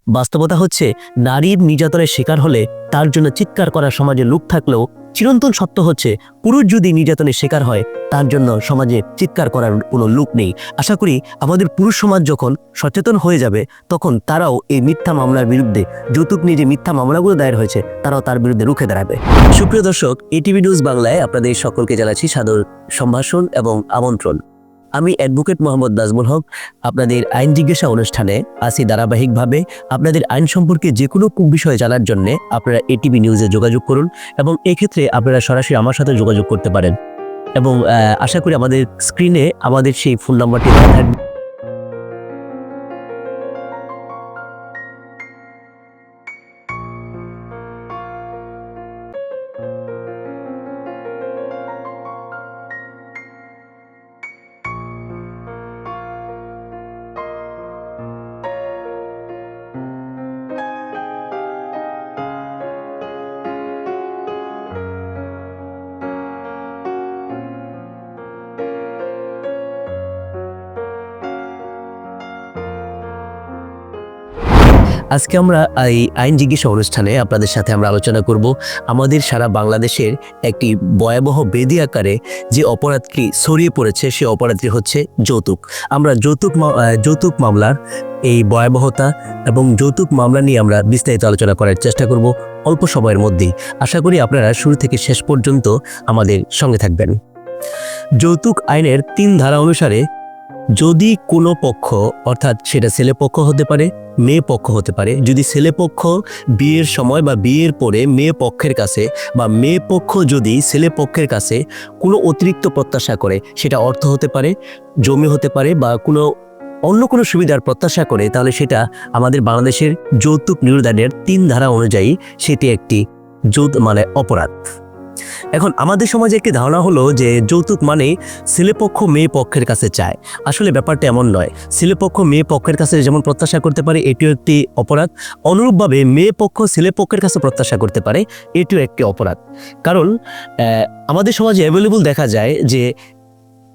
বাস্তবতা হচ্ছে নারীর নির্যাতনের শিকার হলে তার জন্য চিৎকার করার সমাজে লোক থাকলেও চিরন্তন সত্য হচ্ছে পুরুষ যদি নির্যাতনের শিকার হয় তার জন্য সমাজে চিৎকার করার কোনো লোক নেই। আশা করি আমাদের পুরুষ সমাজ যখন সচেতন হয়ে যাবে তখন তারাও এই মিথ্যা মামলার বিরুদ্ধে, যৌতুক নিয়ে যে মিথ্যা মামলাগুলো দায়ের হয়েছে তারাও তার বিরুদ্ধে রুখে দাঁড়াবে। সুপ্রিয় দর্শক, এটিভি নিউজ বাংলায় আপনাদের সকলকে জানাচ্ছি সাদর সম্ভাষণ এবং আমন্ত্রণ। আমি অ্যাডভোকেট মোহাম্মদ নাজমুল হক আপনাদের আইন জিজ্ঞাসা অনুষ্ঠানে আসি ধারাবাহিকভাবে। আপনাদের আইন সম্পর্কে যে কোনো বিষয়ে জানার জন্য আপনারা এটিভি নিউজে যোগাযোগ করুন এবং এক্ষেত্রে আপনারা সরাসরি আমার সাথে যোগাযোগ করতে পারেন এবং আশা করি আমাদের স্ক্রিনে আমাদের সেই ফোন নাম্বারটি দেওয়া থাকবে। আজকে আমরা এই আইন জিজ্ঞাসা অনুষ্ঠানে আপনাদের সাথে আমরা আলোচনা করব আমাদের সারা বাংলাদেশের একটি ভয়াবহ বেদি আকারে যে অপরাধটি ছড়িয়ে পড়েছে, সে অপরাধটি হচ্ছে যৌতুক। আমরা যৌতুক মামলার এই ভয়াবহতা এবং যৌতুক মামলা নিয়ে আমরা বিস্তারিত আলোচনা করার চেষ্টা করব অল্প সময়ের মধ্যেই। আশা করি আপনারা শুরু থেকে শেষ পর্যন্ত আমাদের সঙ্গে থাকবেন। যৌতুক আইনের 3 ধারা অনুসারে যদি কোনো পক্ষ, অর্থাৎ সেটা ছেলে পক্ষ হতে পারে, মেয়ে পক্ষ হতে পারে, যদি ছেলে পক্ষ বিয়ের সময় বা বিয়ের পরে মেয়ে পক্ষের কাছে বা মেয়ে পক্ষ যদি ছেলে পক্ষের কাছে কোনো অতিরিক্ত প্রত্যাশা করে, সেটা অর্থ হতে পারে, জমি হতে পারে বা অন্য কোনো সুবিধার প্রত্যাশা করে, তাহলে সেটা আমাদের বাংলাদেশের যৌতুক নির্ধারণের 3 ধারা অনুযায়ী সেটি একটি অপরাধ। এখন আমাদের সমাজে একটি ধারণা হলো যে যৌতুক মানে ছেলেপক্ষ মেয়ে পক্ষের কাছে চায়। আসলে ব্যাপারটা এমন নয়। ছেলেপক্ষ মেয়ে পক্ষের কাছে যেমন প্রত্যাশা করতে পারে, এটিও একটি অপরাধ। অনুরূপভাবে মেয়ে পক্ষ ছেলে পক্ষের কাছে প্রত্যাশা করতে পারে, এটিও একটি অপরাধ। কারণ আমাদের সমাজে অ্যাভেলেবল দেখা যায় যে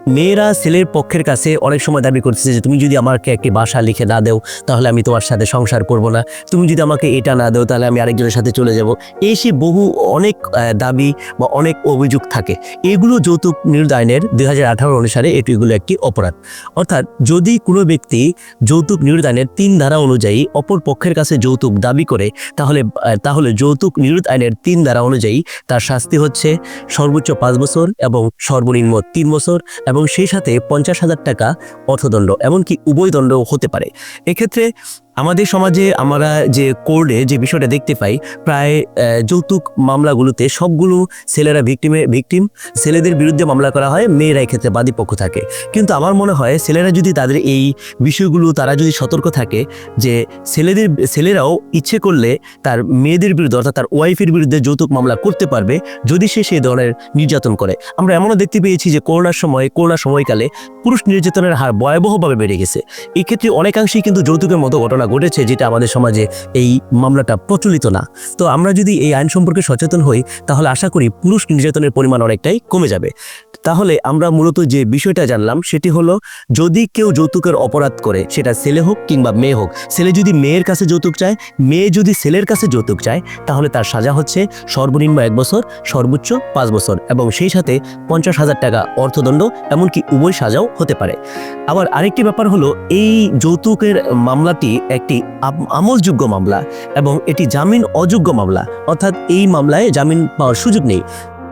মেয়েরা ছেলের পক্ষের কাছে অনেক সময় দাবি করতেছে যে তুমি যদি আমাকে একটি বাসা লিখে না দেও তাহলে আমি তোমার সাথে সংসার করব না, তুমি যদি আমাকে এটা না দেও তাহলে আমি আরেকজনের সাথে চলে যাব। এই সে অনেক দাবি বা অনেক অভিযোগ থাকে। এগুলো যৌতুক নির্ধারণ আইনের 2018 অনুসারে এগুলো একটি অপরাধ। অর্থাৎ যদি কোনো ব্যক্তি যৌতুক নির্ধারণের 3 ধারা অনুযায়ী অপর পক্ষের কাছে যৌতুক দাবি করে তাহলে যৌতুক নির্ধারণ আইনের 3 ধারা অনুযায়ী তার শাস্তি হচ্ছে সর্বোচ্চ 5 বছর এবং সর্বনিম্ন 3 বছর এবং সেই সাথে 50,000 টাকা অর্থদণ্ড, এমনকি উভয় দণ্ডও হতে পারে। এক্ষেত্রে আমাদের সমাজে আমরা যে কোর্টে যে বিষয়টা দেখতে পাই, প্রায় যৌতুক মামলাগুলোতে সবগুলো ছেলেরা ভিকটিম, ছেলেদের বিরুদ্ধে মামলা করা হয়, মেয়েরা এক্ষেত্রে বাদী পক্ষ থাকে। কিন্তু আমার মনে হয় ছেলেরা যদি তাদের এই বিষয়গুলো তারা যদি সতর্ক থাকে যে ছেলেরাও ইচ্ছে করলে তার মেয়েদের বিরুদ্ধে, অর্থাৎ তার ওয়াইফের বিরুদ্ধে যৌতুক মামলা করতে পারবে যদি সে সেই ধরনের নির্যাতন করে। আমরা এমনও দেখতে পেয়েছি যে করোনার সময়কালে পুরুষ নির্যাতনের হার ভয়াবহভাবে বেড়ে গেছে। এই ক্ষেত্রে অনেকাংশেই কিন্তু যৌতুকের মতো ঘটনা ঘটেছে, যেটা আমাদের সমাজে এই মামলাটা প্রচলিত না। তো আমরা যদি এই আইন সম্পর্কে সচেতন হই তাহলে আশা করি পুরুষ নির্যাতনের পরিমাণ অনেকটাই কমে যাবে। তাহলে আমরা মূলত যে বিষয়টা জানলাম সেটি হলো, যদি কেউ যৌতুকের অপরাধ করে, সেটা ছেলে হোক কিংবা মেয়ে হোক, ছেলে যদি মেয়ের কাছে যৌতুক চায়, মেয়ে যদি ছেলের কাছে যৌতুক চায়, তাহলে তার সাজা হচ্ছে সর্বনিম্ন 1 বছর, সর্বোচ্চ 5 বছর এবং সেই সাথে 50,000 টাকা অর্থদণ্ড, এমনকি উভয় সাজাও হতে পারে। আবার আরেকটি ব্যাপার হলো, এই যৌতুকের মামলাটি একটি আমলযোগ্য মামলা এবং এটি জামিন অযোগ্য মামলা, অর্থাৎ এই মামলায় জামিন পাওয়ার সুযোগ নেই।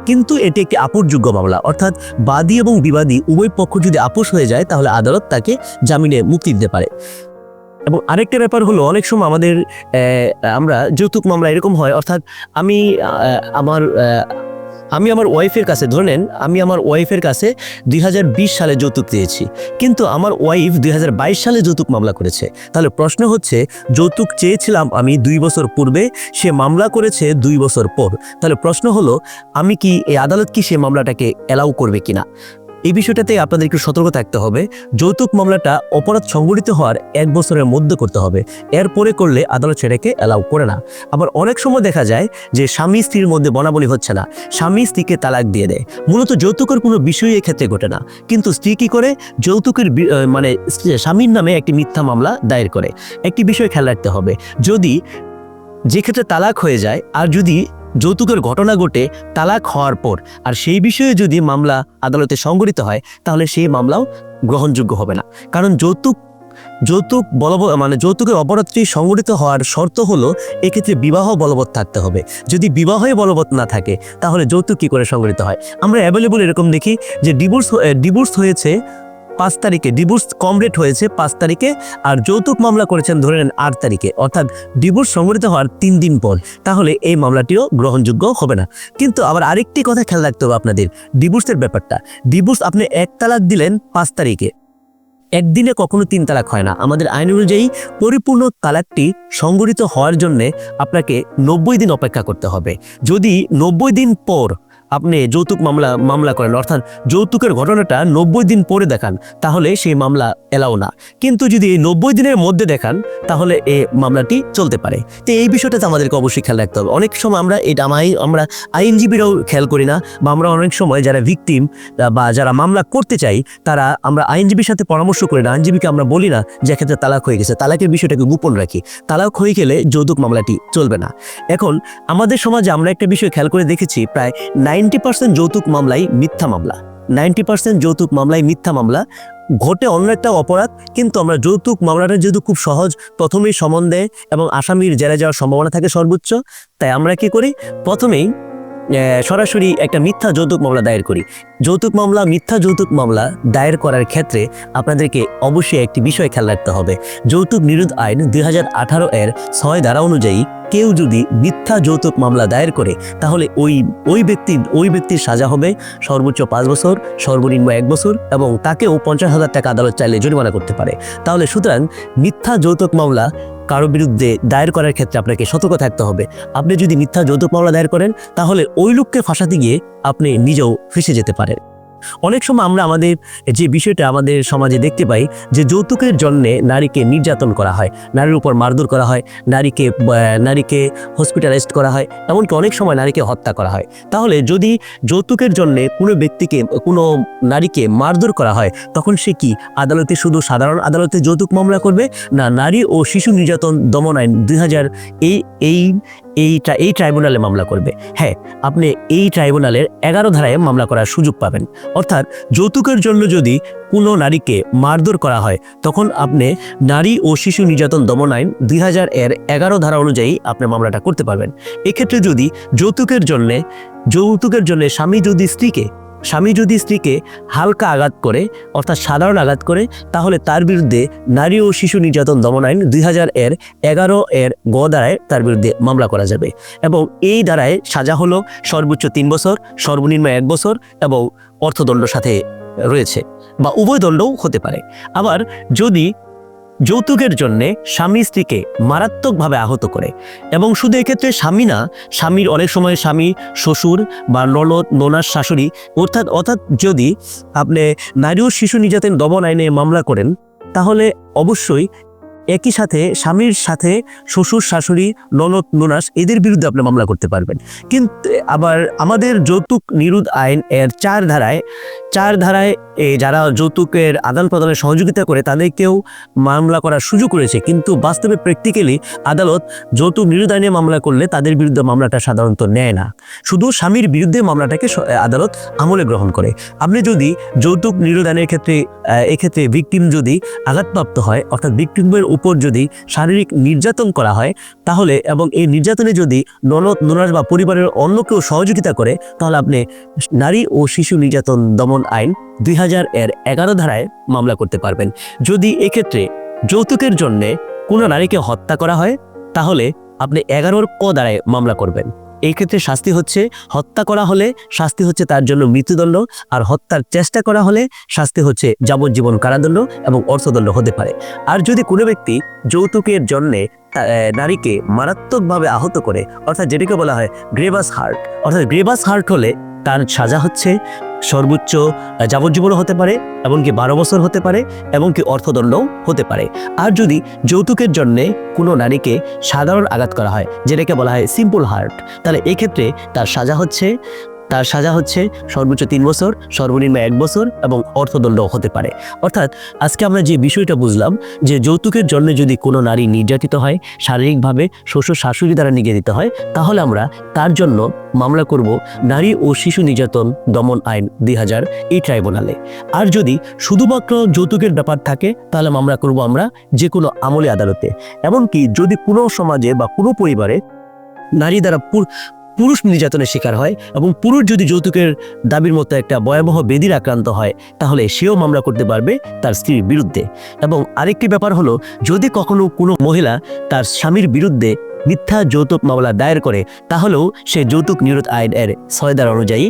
কিন্তু এটি একটি আপোষযোগ্য মামলা, অর্থাৎ বাদী এবং বিবাদী উভয় পক্ষ যদি আপোষ হয়ে যায় তাহলে আদালত তাকে জামিনে মুক্তি দিতে পারে। এবং আরেকটা ব্যাপার হলো, অনেক সময় আমরা যৌতুক মামলা এরকম হয়, অর্থাৎ আমি আমার ওয়াইফের কাছে, ধরে নেন আমি আমার ওয়াইফের কাছে 2020 সালে যৌতুক দিয়েছি, কিন্তু আমার ওয়াইফ 2022 সালে যৌতুক মামলা করেছে। তাহলে প্রশ্ন হচ্ছে, যৌতুক চেয়েছিলাম আমি 2 বছর পূর্বে, সে মামলা করেছে 2 বছর পর। তাহলে প্রশ্ন হলো, এই আদালত কি সে মামলাটাকে অ্যালাউ করবে কিনা? এই বিষয়টাতে আপনাদের একটু সতর্ক থাকতে হবে। যৌতুক মামলাটা অপরাধ সংঘটিত হওয়ার 1 বছরের মধ্যে করতে হবে, এরপরে করলে আদালত সেটাকে অ্যালাউ করে না। আবার অনেক সময় দেখা যায় যে স্বামী স্ত্রীর মধ্যে বনাবনি হচ্ছে না, স্বামী স্ত্রীকে তালাক দিয়ে দেয়। মূলত যৌতুকের কোনো বিষয় এক্ষেত্রে ঘটে না, কিন্তু স্ত্রী কী করে যৌতুকের মানে স্বামীর নামে একটি মিথ্যা মামলা দায়ের করে। একটি বিষয় খেয়াল রাখতে হবে, যদি যে ক্ষেত্রে তালাক হয়ে যায় আর যদি যৌতুকের ঘটনা ঘটে তালাক হওয়ার পর আর সেই বিষয়ে যদি মামলা আদালতে সংঘটিত হয়, তাহলে সেই মামলাও গ্রহণযোগ্য হবে না। কারণ যৌতুক মানে যৌতুকের অপরাধটি সংঘটিত হওয়ার শর্ত হলো এক্ষেত্রে বিবাহ বলবৎ থাকতে হবে। যদি বিবাহই বলবৎ না থাকে, তাহলে যৌতুক কী করে সংঘটিত হয়? আমরা অ্যাভেলেবল এরকম দেখি যে ডিভোর্স হয়েছে 5 তারিখে, ডিভোর্স কমপ্লিট হয়েছে 5 তারিখে, আর যৌতুক মামলা করেছেন ধরে নেন 8 তারিখে, অর্থাৎ ডিভোর্স সংঘটিত হওয়ার 3 দিন পর, তাহলে এই মামলাটিও গ্রহণযোগ্য হবে না। কিন্তু আবার আরেকটি কথা খেয়াল রাখতে হবে আপনাদের ডিভোর্সের ব্যাপারটা। ডিভোর্স আপনি 1 তালাক দিলেন 5 তারিখে, একদিনে কখনো 3 তালাক হয় না। আমাদের আইন অনুযায়ী পরিপূর্ণ তালাকটি সংঘটিত হওয়ার জন্য আপনাকে 90 দিন অপেক্ষা করতে হবে। যদি 90 দিন পর আপনি যৌতুক মামলা করেন, অর্থাৎ যৌতুকের ঘটনাটা 90 দিন পরে দেখান, তাহলে সেই মামলা এলাও না। কিন্তু যদি এই 90 দিনের মধ্যে দেখান, তাহলে এই মামলাটি চলতে পারে। তো এই বিষয়টাতে আমাদেরকে অবশ্যই খেয়াল রাখতে হবে। অনেক সময় আমরা আইনজীবীরাও খেয়াল করি না, বা আমরা অনেক সময় যারা ভিকটিম বা যারা মামলা করতে চাই, আমরা আইনজীবীর সাথে পরামর্শ করি না, আইনজীবীকে আমরা বলি না যে ক্ষেত্রে তালাক হয়ে গেছে, তালাকের বিষয়টাকে গোপন রাখি। তালাক হয়ে গেলে যৌতুক মামলাটি চলবে না। এখন আমাদের সমাজে আমরা একটা বিষয় খেয়াল করে দেখেছি, প্রায় 90% যৌতুক মামলাই মিথ্যা মামলা। 90% যৌতুক মামলাই মিথ্যা মামলা। ঘটে অন্য একটা অপরাধ, কিন্তু আমরা যৌতুক মামলাটা যেহেতু খুব সহজ, প্রথমেই সমন দেয় এবং আসামির জেলে যাওয়ার সম্ভাবনা থাকে সর্বোচ্চ, তাই আমরা কি করি, প্রথমেই সরাসরি একটা মিথ্যা যৌতুক মামলা দায়ের করি। মিথ্যা যৌতুক মামলা দায়ের করার ক্ষেত্রে আপনাদেরকে অবশ্যই একটি বিষয় খেয়াল রাখতে হবে। যৌতুক নিরোধ আইন 2018 এর 6 ধারা অনুযায়ী কেউ যদি মিথ্যা যৌতুক মামলা দায়ের করে, তাহলে ওই ব্যক্তির সাজা হবে সর্বোচ্চ 5 বছর, সর্বনিম্ন 1 বছর, এবং তাকেও 50,000 টাকা আদালত চাইলে জরিমানা করতে পারে। তাহলে সুতরাং মিথ্যা যৌতুক মামলা কারো বিরুদ্ধে দায়ের করার ক্ষেত্রে আপনাকে সতর্ক থাকতে হবে। আপনি যদি মিথ্যা যৌতুক মামলা দায়ের করেন, তাহলে ওই লোককে ফাঁসাতে গিয়ে আপনি নিজেও ফেঁসে যেতে পারেন। অনেক সময় আমরা আমাদের যে বিষয়টা আমাদের সমাজে দেখতে পাই, যে যৌতুকের জন্য নারীকে নির্যাতন করা হয়, নারীর উপর মারধর করা হয়, নারীকে হসপিটালাইজড করা হয়, এমনকি অনেক সময় নারীকে হত্যা করা হয়। তাহলে যদি যৌতুকের জন্য কোনো নারীকে মারধর করা হয়, তখন সে কি আদালতে শুধু সাধারণ আদালতে যৌতুক মামলা করবে, না নারী ও শিশু নির্যাতন দমন আইন 2000 এই ট্রাইব্যুনালে মামলা করবে? হ্যাঁ, আপনি এই ট্রাইব্যুনালের 11 ধারায় মামলা করার সুযোগ পাবেন। অর্থাৎ যৌতুকের জন্য যদি কোনো নারীকে মারধর করা হয়, তখন আপনি নারী ও শিশু নির্যাতন দমন আইন 2000 এর 11 ধারা অনুযায়ী আপনি মামলাটা করতে পারবেন। এক্ষেত্রে যদি যৌতুকের জন্য স্বামী যদি স্ত্রীকে হালকা আঘাত করে, অর্থাৎ সাধারণ আঘাত করে, তাহলে তার বিরুদ্ধে নারী ও শিশু নির্যাতন দমন আইন 2000 এর 11 এর গ ধারায় তার বিরুদ্ধে মামলা করা যাবে। এবং এই ধারায় সাজা হলো সর্বোচ্চ 3 বছর, সর্বনিম্ন 1 বছর, এবং অর্থদণ্ড সাথে রয়েছে, বা উভয় দণ্ডও হতে পারে। আবার যদি যৌতুকের জন্য স্বামী স্ত্রীকে মারাত্মকভাবে আহত করে, এবং শুধু এক্ষেত্রে স্বামীর অনেক সময় স্বামী, শ্বশুর বা ননদ, ননার শাশুড়ি, অর্থাৎ যদি আপনি নারী ও শিশু নির্যাতন দমন আইনে মামলা করেন, তাহলে অবশ্যই একই সাথে স্বামীর সাথে শ্বশুর, শাশুড়ি, ননদ, ননাস এদের বিরুদ্ধে আপনি মামলা করতে পারবেন। কিন্তু আবার আমাদের যৌতুক নিরোধ আইন এর 4 ধারায় যারা যৌতুকের আদান প্রদানে সহযোগিতা করে তাদেরকেও মামলা করার সুযোগ রয়েছে, কিন্তু বাস্তবে প্র্যাকটিক্যালি আদালত যৌতুক নিরোধ আইনে মামলা করলে তাদের বিরুদ্ধে মামলাটা সাধারণত নেয় না, শুধু স্বামীর বিরুদ্ধে মামলাটাকে আদালত আমলে গ্রহণ করে। আপনি যদি যৌতুক নিরোধ আইনের এক্ষেত্রে ভিকটিম যদি আঘাতপ্রাপ্ত হয়, অর্থাৎ ভিকটিমের উপর যদি শারীরিক নির্যাতন করা হয়, তাহলে এবং এই নির্যাতনে যদি ননদ, ননাস বা পরিবারের অন্য কেউ সহযোগিতা করে, তাহলে আপনি নারী ও শিশু নির্যাতন দমন আইন 2000 এর 11 ধারায় মামলা করতে পারবেন। যদি এক্ষেত্রে যৌতুকের জন্য কোনো নারীকে হত্যা করা হয়, তাহলে আপনি 11 ক ধারায় মামলা করবেন। এই ক্ষেত্রে শাস্তি হচ্ছে, হত্যা করা হলে শাস্তি হচ্ছে তার জন্য মৃত্যুদণ্ড, আর হত্যার চেষ্টা করা হলে শাস্তি হচ্ছে যাবজ্জীবন কারাদণ্ড এবং অর্থদণ্ড হতে পারে। আর যদি কোনো ব্যক্তি যৌতুকের জন্যে নারীকে মারাত্মকভাবে আহত করে, অর্থাৎ যেটাকে বলা হয় গ্রেভাস হার্ট, অর্থাৎ গ্রেভাস হার্ট হলে তার সাজা হচ্ছে সর্বোচ্চ যাবজ্জীবনও হতে পারে, এমনকি 12 বছর হতে পারে, এমনকি অর্থদণ্ডও হতে পারে। আর যদি যৌতুকের জন্যে কোনো নারীকে সাধারণ আঘাত করা হয়, যেটাকে বলা হয় সিম্পল হার্ট, তাহলে এক্ষেত্রে তার সাজা হচ্ছে সর্বোচ্চ 3 বছর, সর্বনিম্ন 1 বছর এবং অর্থদণ্ড হতে পারে। অর্থাৎ আজকে আমরা যে বিষয়টা বুঝলাম যে যৌতুকের জন্য যদি কোনো নারী নির্যাতিত হয়, শারীরিকভাবে শ্বশুর শাশুড়ি দ্বারা নির্যাতিত হয়, তাহলে আমরা তার জন্য মামলা করব নারী ও শিশু নির্যাতন দমন আইন 2000 এই ট্রাইব্যুনালে। আর যদি শুধুমাত্র যৌতুকের ব্যাপার থাকে তাহলে মামলা করব আমরা যে কোনো আমলি আদালতে। এমনকি যদি কোনো সমাজে বা কোনো পরিবারে নারী দ্বারা পুরুষ নির্যাতনের শিকার হয় এবং পুরুষ যদি যৌতুকের দাবির মতো একটা ভয়াবহ ব্যাধির আক্রান্ত হয়, তাহলে সেও মামলা করতে পারবে তার স্ত্রীর বিরুদ্ধে। এবং আরেকটি ব্যাপার হলো, যদি কখনো কোনো মহিলা তার স্বামীর বিরুদ্ধে মিথ্যা যৌতুক মামলা দায়ের করে, তাহলেও সে যৌতুক নিরোধ আইন এর 6 ধারা অনুযায়ী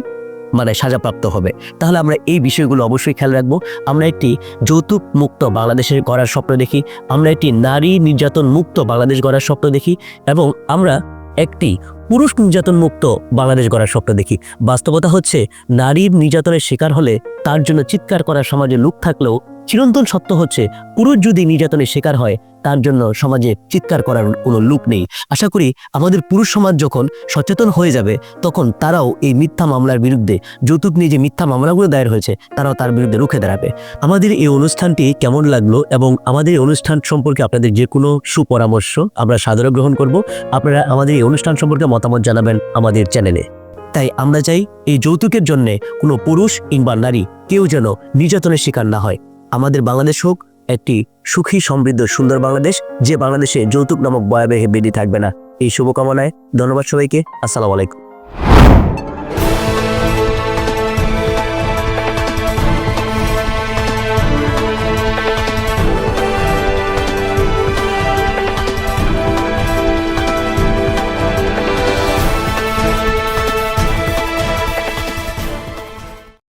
সাজাপ্রাপ্ত হবে। তাহলে আমরা এই বিষয়গুলো অবশ্যই খেয়াল রাখবো। আমরা একটি যৌতুক মুক্ত বাংলাদেশের গড়ার স্বপ্ন দেখি, আমরা একটি নারী নির্যাতন মুক্ত বাংলাদেশ গড়ার স্বপ্ন দেখি, এবং আমরা একটি পুরুষ নির্যাতন মুক্ত বাংলাদেশ গড়ার স্বপ্ন দেখি। বাস্তবতা হচ্ছে, নারীর নির্যাতনের শিকার হলে তার জন্য চিৎকার করার সমাজে লোক থাকলেও চিরন্তন সত্য হচ্ছে, পুরুষ যদি নির্যাতনের শিকার হয় তার জন্য সমাজে চিৎকার করার কোনো লোক নেই। আশা করি আমাদের পুরুষ সমাজ যখন সচেতন হয়ে যাবে, তখন তারাও এই মিথ্যা মামলার বিরুদ্ধে, যৌতুক নিয়ে যে মিথ্যা মামলাগুলো দায়ের হয়েছে, তারাও তার বিরুদ্ধে রুখে দাঁড়াবে। আমাদের এই অনুষ্ঠানটি কেমন লাগলো এবং আমাদের এই অনুষ্ঠান সম্পর্কে আপনাদের যে কোনো সুপরামর্শ আমরা সাদরে গ্রহণ করব। আপনারা আমাদের এই অনুষ্ঠান সম্পর্কে মতামত জানাবেন আমাদের চ্যানেলে। তাই আমরা চাই এই যৌতুকের জন্যে কোনো পুরুষ কিংবা নারী কেউ যেন নির্যাতনের শিকার না হয়। আমাদের বাংলাদেশ হোক একটি সুখী, সমৃদ্ধ, সুন্দর বাংলাদেশ, যে বাংলাদেশে যৌতুক নামক ভয়াবহ ব্যাধি থাকবে না। এই শুভকামনায় ধন্যবাদ সবাইকে। আসসালামু আলাইকুম।